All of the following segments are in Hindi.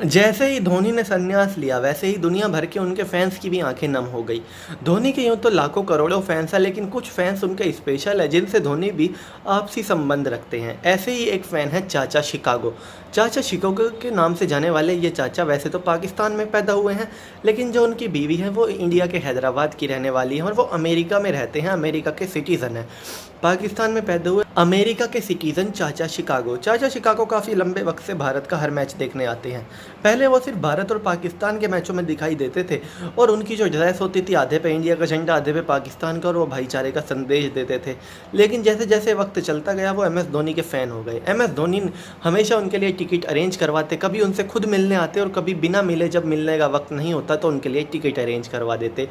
जैसे ही धोनी ने संन्यास लिया वैसे ही दुनिया भर के उनके फैंस की भी आंखें नम हो गई। धोनी के यूँ तो लाखों करोड़ों फैंस हैं, लेकिन कुछ फैंस उनके स्पेशल है जिनसे धोनी भी आपसी संबंध रखते हैं। ऐसे ही एक फ़ैन है चाचा शिकागो। चाचा शिकागो के नाम से जाने वाले ये चाचा वैसे तो पाकिस्तान में पैदा हुए हैं, लेकिन जो उनकी बीवी है वो इंडिया के हैदराबाद की रहने वाली है और वो अमेरिका में रहते हैं, अमेरिका के सिटीज़न हैं। पाकिस्तान में पैदा हुए अमेरिका के सिटीज़न चाचा शिकागो काफ़ी लंबे वक्त से भारत का हर मैच देखने आते हैं। पहले वो सिर्फ भारत और पाकिस्तान के मैचों में दिखाई देते थे और उनकी जो ड्रेस होती थी आधे पे इंडिया का झंडा आधे पे पाकिस्तान का, और वो भाईचारे का संदेश देते थे। लेकिन जैसे जैसे वक्त चलता गया वो MS धोनी के फ़ैन हो गए। MS धोनी हमेशा उनके लिए टिकट अरेंज करवाते, कभी उनसे खुद मिलने आते और कभी बिना मिले, जब मिलने का वक्त नहीं होता तो उनके लिए टिकट अरेंज करवा देते।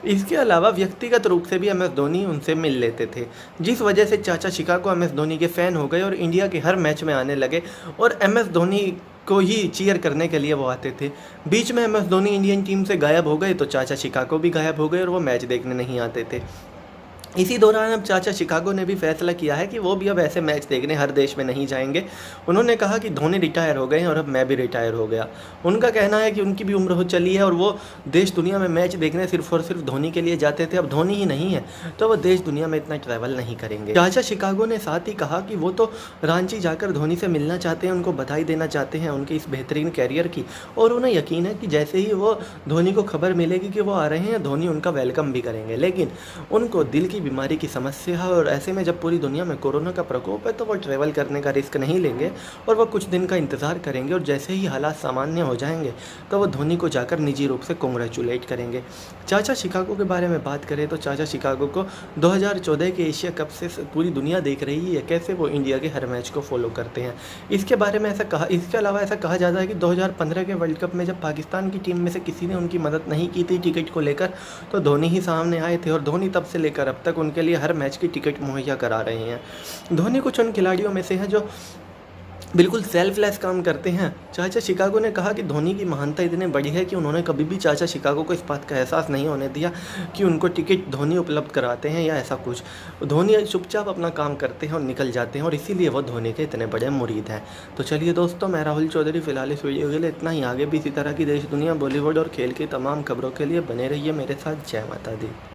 इसके अलावा व्यक्तिगत रूप से भी MS धोनी उनसे मिल लेते थे, जिस वजह से चाचा शिकागो MS धोनी के फ़ैन हो गए और इंडिया के हर मैच में आने लगे और MS धोनी को ही चीयर करने के लिए वो आते थे। बीच में MS धोनी इंडियन टीम से गायब हो गए तो चाचा शिकागो भी गायब हो गए और वो मैच देखने नहीं आते थे। इसी दौरान अब चाचा शिकागो ने भी फैसला किया है कि वो भी अब ऐसे मैच देखने हर देश में नहीं जाएंगे। उन्होंने कहा कि धोनी रिटायर हो गए हैं और अब मैं भी रिटायर हो गया। उनका कहना है कि उनकी भी उम्र हो चली है और वो देश दुनिया में मैच देखने सिर्फ और सिर्फ धोनी के लिए जाते थे, अब धोनी ही नहीं है तो वो देश दुनिया में इतना ट्रैवल नहीं करेंगे। चाचा शिकागो ने साथ ही कहा कि वो तो रांची जाकर धोनी से मिलना चाहते हैं, उनको बधाई देना चाहते हैं उनके इस बेहतरीन कैरियर की, और उन्हें यकीन है कि जैसे ही वो धोनी को खबर मिलेगी कि वो आ रहे हैं धोनी उनका वेलकम भी करेंगे। लेकिन उनको दिल की बीमारी की समस्या है और ऐसे में जब पूरी दुनिया में कोरोना का प्रकोप है तो वो ट्रैवल करने का रिस्क नहीं लेंगे और वो कुछ दिन का इंतज़ार करेंगे और जैसे ही हालात सामान्य हो जाएंगे तो वो धोनी को जाकर निजी रूप से कॉन्ग्रेचुलेट करेंगे। चाचा शिकागो के बारे में बात करें तो चाचा शिकागो को 2014 के एशिया कप से पूरी दुनिया देख रही है कैसे वो इंडिया के हर मैच को फॉलो करते हैं। इसके अलावा ऐसा कहा जाता है कि 2015 के वर्ल्ड कप में जब पाकिस्तान की टीम में से किसी ने उनकी मदद नहीं की थी टिकट को लेकर तो धोनी ही सामने आए थे और धोनी तब से लेकर अब तक उनके लिए हर मैच की टिकट मुहैया करा रहे हैं। धोनी कुछ उन खिलाड़ियों में से हैं जो बिल्कुल सेल्फलेस काम करते हैं। चाचा शिकागो ने कहा कि धोनी की महानता इतनी बड़ी है कि उन्होंने कभी भी चाचा शिकागो को इस बात का एहसास नहीं होने दिया कि उनको टिकट धोनी उपलब्ध कराते हैं या ऐसा कुछ। धोनी चुपचाप अपना काम करते हैं और निकल जाते हैं और इसीलिए वो धोनी के इतने बड़े मुरीद हैं। तो चलिए दोस्तों, मैं राहुल चौधरी फ़िलहाल इस वीडियो के लिए इतना ही। आगे भी इसी तरह की देश दुनिया, बॉलीवुड और खेल की तमाम खबरों के लिए बने रहिए मेरे साथ। जय माता दी।